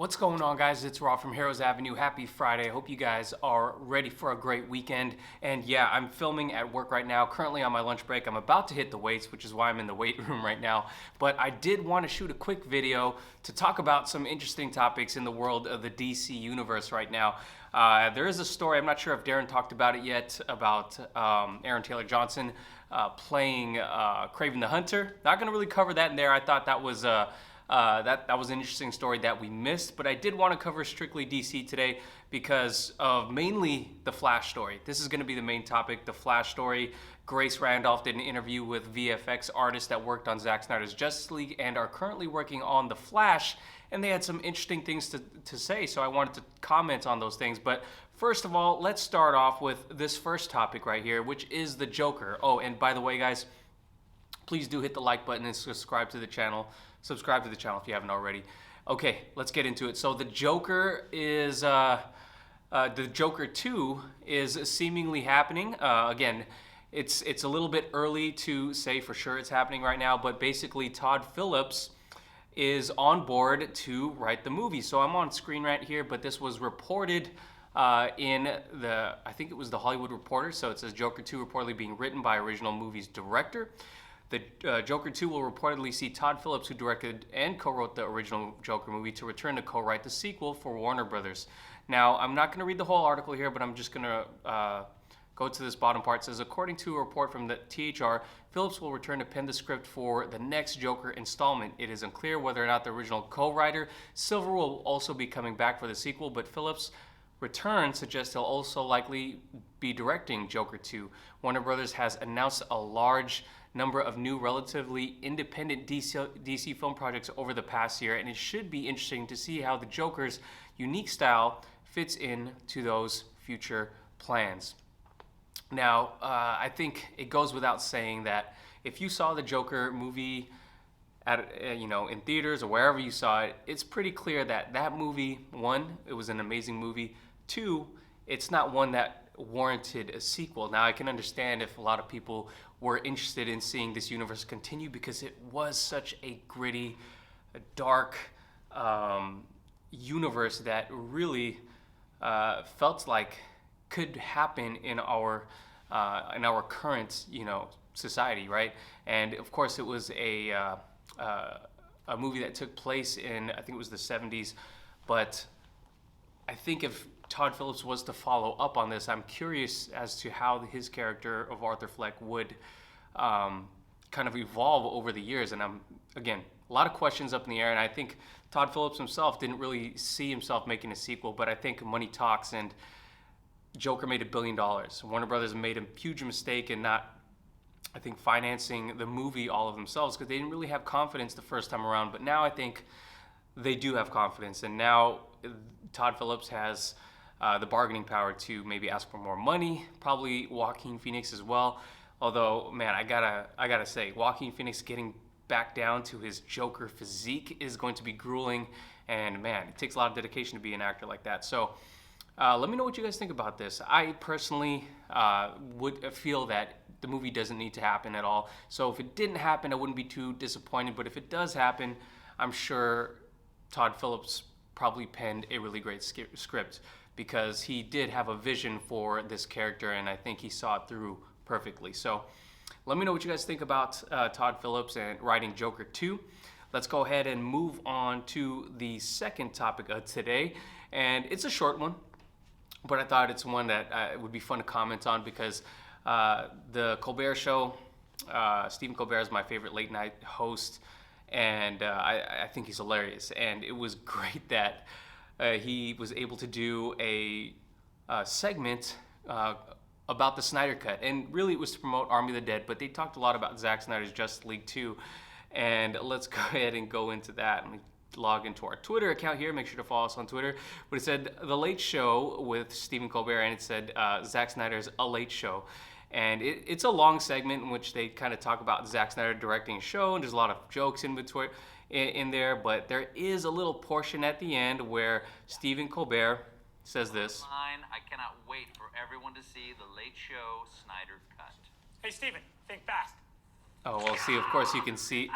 What's going on, guys? It's Rob from Heroes Avenue. Happy Friday. Hope you guys are ready for a great weekend. And yeah, I'm filming at work right now, currently on my lunch break. I'm about to hit the weights, which is why I'm in the weight room right now. But I did want to shoot a quick video to talk about some interesting topics in the world of the DC universe right now. There is a story, I'm not sure if Darren talked about it yet, about Aaron Taylor Johnson playing Kraven the Hunter. Not going to really cover that in there. I thought that was that was an interesting story that we missed, but I did want to cover strictly DC today because of mainly the Flash story. This is going to be the main topic, the Flash story. Grace Randolph did an interview with VFX artists that worked on Zack Snyder's Justice League and are currently working on the Flash, and they had some interesting things to say, so I wanted to comment on those things. But first of all, let's start off with this first topic right here, which is the Joker. Oh, and by the way, guys, please do hit the like button and subscribe to the channel. Subscribe to the channel if you haven't already. Okay, let's get into it. So the Joker is, the Joker 2 is seemingly happening. Again, it's a little bit early to say for sure it's happening right now, but basically Todd Phillips is on board to write the movie. So I'm on screen right here, but this was reported in the, I think it was the Hollywood Reporter. So it says Joker 2 reportedly being written by original movie's director. The Joker 2 will reportedly see Todd Phillips, who directed and co-wrote the original Joker movie, to return to co-write the sequel for Warner Brothers. Now, I'm not going to read the whole article here, but I'm just going to go to this bottom part. It says, according to a report from the THR, Phillips will return to pen the script for the next Joker installment. It is unclear whether or not the original co-writer, Silver, will also be coming back for the sequel, but Phillips' return suggests he'll also likely be directing Joker 2. Warner Brothers has announced a large number of new, relatively independent DC film projects over the past year, and it should be interesting to see how the Joker's unique style fits into those future plans. Now, I think it goes without saying that if you saw the Joker movie at, in theaters or wherever you saw it, it's pretty clear that that movie, one, it was an amazing movie. Two, it's not one that warranted a sequel. Now, I can understand if a lot of people were interested in seeing this universe continue because it was such a gritty, dark universe that really felt like could happen in our current society, right? And of course, it was a movie that took place in, I think it was the 70s, but I think if Todd Phillips was to follow up on this, I'm curious as to how his character of Arthur Fleck would kind of evolve over the years. And again, a lot of questions up in the air, and I think Todd Phillips himself didn't really see himself making a sequel, but I think money talks, and Joker made $1 billion. Warner Brothers made a huge mistake in not, I think, financing the movie all of themselves because they didn't really have confidence the first time around, but now I think they do have confidence, and now Todd Phillips has the bargaining power to maybe ask for more money, probably Joaquin Phoenix as well. Although, man, I gotta say, Joaquin Phoenix getting back down to his Joker physique is going to be grueling, and man, it takes a lot of dedication to be an actor like that. So let me know what you guys think about this. I personally would feel that the movie doesn't need to happen at all. So if it didn't happen, I wouldn't be too disappointed, but if it does happen, I'm sure Todd Phillips probably penned a really great script because he did have a vision for this character, and I think he saw it through perfectly. So let me know what you guys think about Todd Phillips and writing Joker 2. Let's go ahead and move on to the second topic of today, and it's a short one, but I thought it's one that it would be fun to comment on because the Colbert Show, Stephen Colbert is my favorite late night host, and I think he's hilarious, and it was great that he was able to do a segment about the Snyder Cut, and really it was to promote Army of the Dead, but they talked a lot about Zack Snyder's Justice League 2, and let's go ahead and go into that. Let me log into our Twitter account here, make sure to follow us on Twitter, but it said The Late Show with Stephen Colbert, and it said Zack Snyder's A Late Show. And it's a long segment in which they kind of talk about Zack Snyder directing a show, and there's a lot of jokes in there, but there is a little portion at the end where Stephen Colbert says this. I cannot wait for everyone to see The Late Show Snyder Cut. Hey, Stephen, think fast. Oh, well, see, of course you can see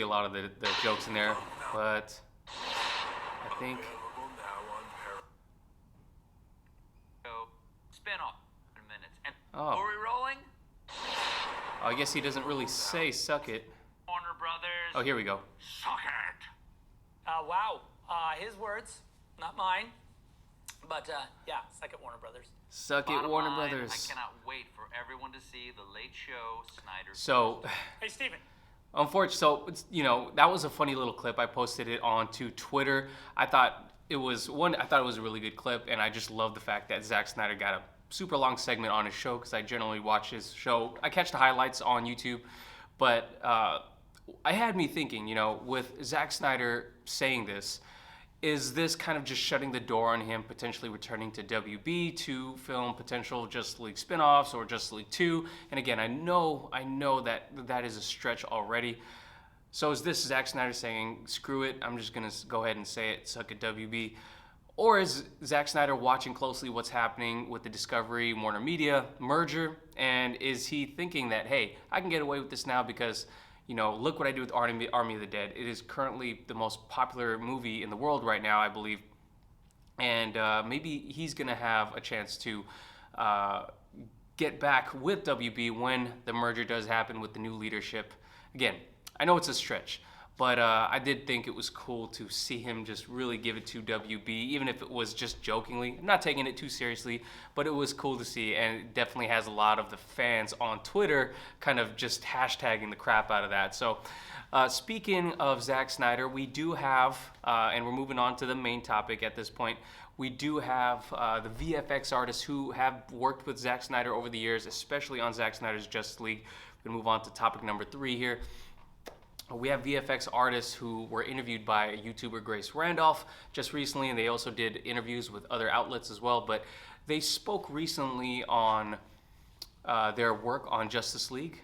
a lot of the jokes in there, but I think. So, spin-off in minutes. And Oh. are we rolling? I guess he doesn't really say suck it. Warner Brothers. Oh, here we go. Suck it. Wow. His words, not mine. But yeah, second Warner Brothers. Suck it, Bottom Warner line, Brothers. I cannot wait for everyone to see the Late Show Snyder. So, Hey, Steven. unfortunately, so that was a funny little clip. I posted it onto Twitter. I thought it was a really good clip, and I just love the fact that Zack Snyder got a super long segment on his show because I generally watch his show. I catch the highlights on YouTube, but I had me thinking, with Zack Snyder saying this, is this kind of just shutting the door on him potentially returning to WB to film potential Justice League spin-offs or Justice League 2? And again, I know that is a stretch already. So is this Zack Snyder saying, screw it, I'm just going to go ahead and say it, suck at WB? Or is Zack Snyder watching closely what's happening with the Discovery Warner Media merger? And is he thinking that, hey, I can get away with this now because look what I do with Army of the Dead. It is currently the most popular movie in the world right now, I believe. And maybe he's going to have a chance to get back with WB when the merger does happen with the new leadership. Again, I know it's a stretch, but I did think it was cool to see him just really give it to WB, even if it was just jokingly. I'm not taking it too seriously, but it was cool to see, and it definitely has a lot of the fans on Twitter kind of just hashtagging the crap out of that. So speaking of Zack Snyder, we do have, and we're moving on to the main topic at this point, we do have the VFX artists who have worked with Zack Snyder over the years, especially on Zack Snyder's Justice League. We're going to move on to topic number 3 here. We have VFX artists who were interviewed by YouTuber Grace Randolph just recently, and they also did interviews with other outlets as well. But they spoke recently on their work on Justice League.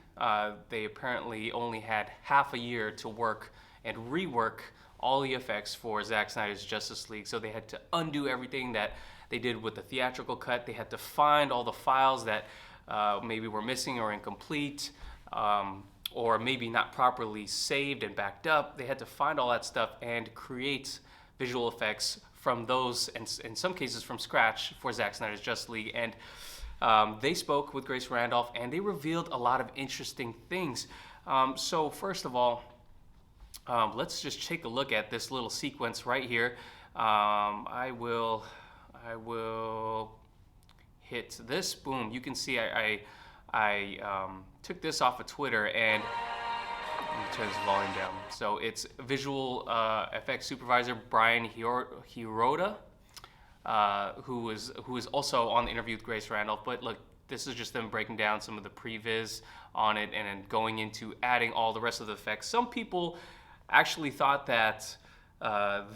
They apparently only had half a year to work and rework all the effects for Zack Snyder's Justice League. So they had to undo everything that they did with the theatrical cut. They had to find all the files that maybe were missing or incomplete. Or maybe not properly saved and backed up. They had to find all that stuff and create visual effects from those, and in some cases from scratch, for Zack Snyder's Justice League. And they spoke with Grace Randolph, and they revealed a lot of interesting things. So first of all, let's just take a look at this little sequence right here. I will hit this. Boom. You can see I took this off of Twitter, and let me turn this volume down. So it's visual effects supervisor Brian Hirota, who is also on the interview with Grace Randolph. But look, this is just them breaking down some of the previs on it and then going into adding all the rest of the effects. Some people actually thought that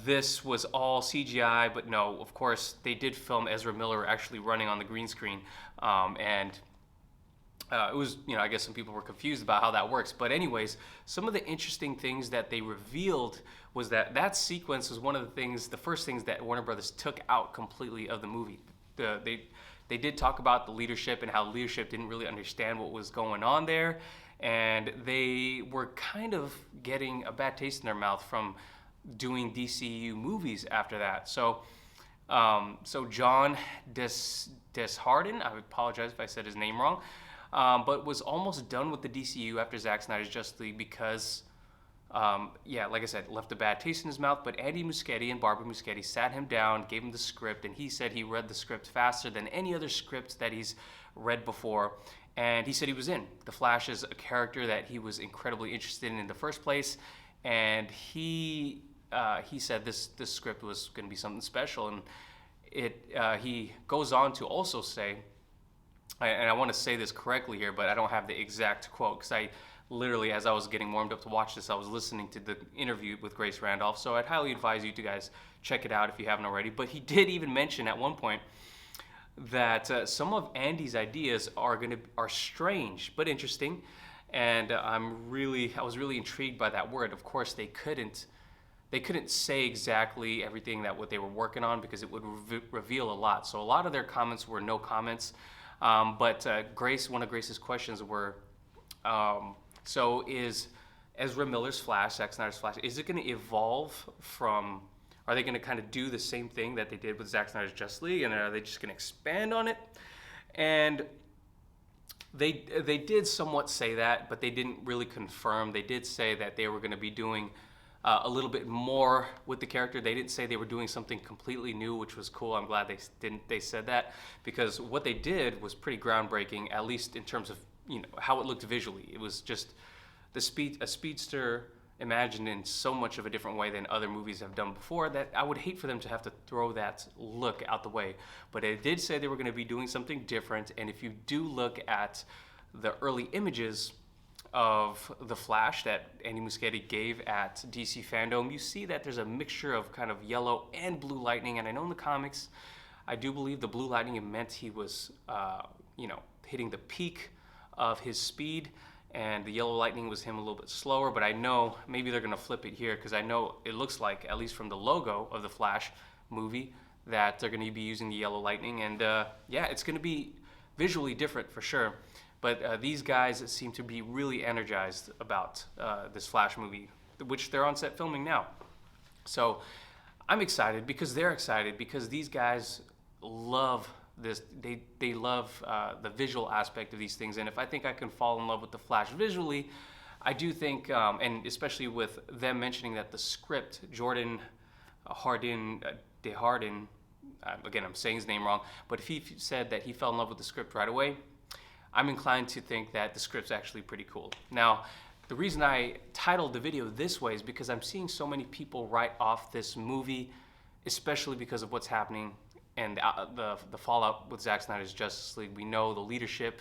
this was all CGI, but no, of course, they did film Ezra Miller actually running on the green screen, and it was, I guess some people were confused about how that works. But anyways, some of the interesting things that they revealed was that sequence was one of the first things that Warner Brothers took out completely of the movie. They did talk about the leadership and how leadership didn't really understand what was going on there. And they were kind of getting a bad taste in their mouth from doing DCU movies after that. So John Desjardins, I apologize if I said his name wrong, but was almost done with the DCU after Zack Snyder's Justice League because, like I said, left a bad taste in his mouth. But Andy Muschietti and Barbara Muschietti sat him down, gave him the script, and he said he read the script faster than any other script that he's read before. And he said he was in. The Flash is a character that he was incredibly interested in the first place, and he said this script was going to be something special. And he goes on to also say, and I want to say this correctly here, but I don't have the exact quote because I literally, as I was getting warmed up to watch this, I was listening to the interview with Grace Randolph. So I'd highly advise you to guys check it out if you haven't already. But he did even mention at one point that some of Andy's ideas are strange but interesting, and I was really intrigued by that word. Of course, they couldn't say exactly everything that what they were working on because it would reveal a lot. So a lot of their comments were no comments. But one of Grace's questions were, so is Ezra Miller's Flash, Zack Snyder's Flash, is it going to evolve from Are they going to kind of do the same thing that they did with Zack Snyder's Justice League, and are they just going to expand on it? And they did somewhat say that, but they didn't really confirm. They did say that they were going to be doing a little bit more with the character. They didn't say they were doing something completely new, which was cool. I'm glad they said that, because what they did was pretty groundbreaking, at least in terms of how it looked visually. It was just a speedster imagined in so much of a different way than other movies have done before, that I would hate for them to have to throw that look out the way. But they did say they were going to be doing something different, and if you do look at the early images of The Flash that Andy Muschietti gave at DC Fandom, you see that there's a mixture of kind of yellow and blue lightning, and I know in the comics, I do believe the blue lightning meant he was, hitting the peak of his speed, and the yellow lightning was him a little bit slower, but I know maybe they're gonna flip it here, because I know it looks like, at least from the logo of the Flash movie, that they're gonna be using the yellow lightning, and it's gonna be visually different for sure. But these guys seem to be really energized about this Flash movie, which they're on set filming now. So I'm excited because they're excited, because these guys love this. They love the visual aspect of these things, and if I think I can fall in love with the Flash visually, I do think, and especially with them mentioning that the script, Jordan DeHarden, again I'm saying his name wrong, but if he said that he fell in love with the script right away, I'm inclined to think that the script's actually pretty cool. Now, the reason I titled the video this way is because I'm seeing so many people write off this movie, especially because of what's happening and the fallout with Zack Snyder's Justice League. We know the leadership,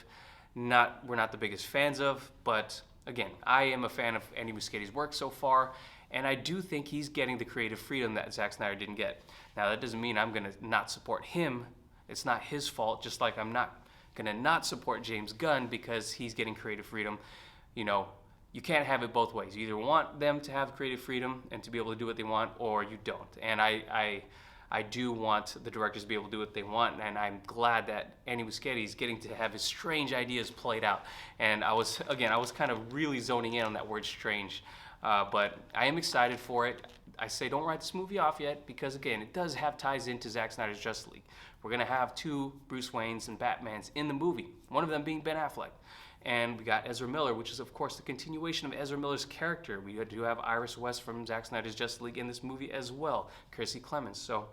we're not the biggest fans of, but again, I am a fan of Andy Muschietti's work so far, and I do think he's getting the creative freedom that Zack Snyder didn't get. Now, that doesn't mean I'm gonna not support him. It's not his fault, just like I'm not gonna not support James Gunn because he's getting creative freedom. You can't have it both ways. You either want them to have creative freedom and to be able to do what they want, or you don't. And I do want the directors to be able to do what they want, and I'm glad that Andy Muschietti is getting to have his strange ideas played out. And I was kind of really zoning in on that word strange, but I am excited for it. I say don't write this movie off yet, because again, it does have ties into Zack Snyder's Justice League. We're gonna have two Bruce Waynes and Batmans in the movie, one of them being Ben Affleck. And we got Ezra Miller, which is of course the continuation of Ezra Miller's character. We do have Iris West from Zack Snyder's Justice League in this movie as well, Kiersey Clemons. So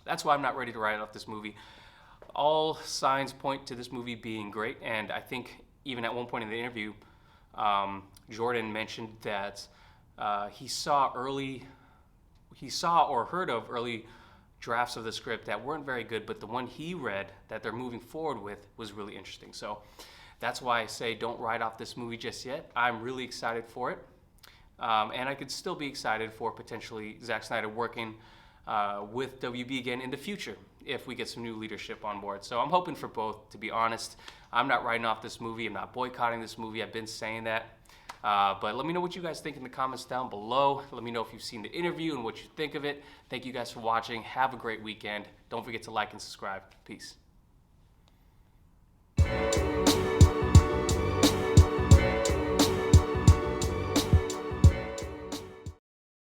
that's why I'm not ready to write off this movie. All signs point to this movie being great, and I think even at one point in the interview, Jordan mentioned that he saw or heard of early drafts of the script that weren't very good, but the one he read that they're moving forward with was really interesting. So that's why I say don't write off this movie just yet. I'm really excited for it. And I could still be excited for potentially Zack Snyder working with WB again in the future if we get some new leadership on board. So I'm hoping for both, to be honest. I'm not writing off this movie. I'm not boycotting this movie. I've been saying that. But let me know what you guys think in the comments down below. Let me know if you've seen the interview and what you think of it. Thank you guys for watching. Have a great weekend. Don't forget to like and subscribe. Peace.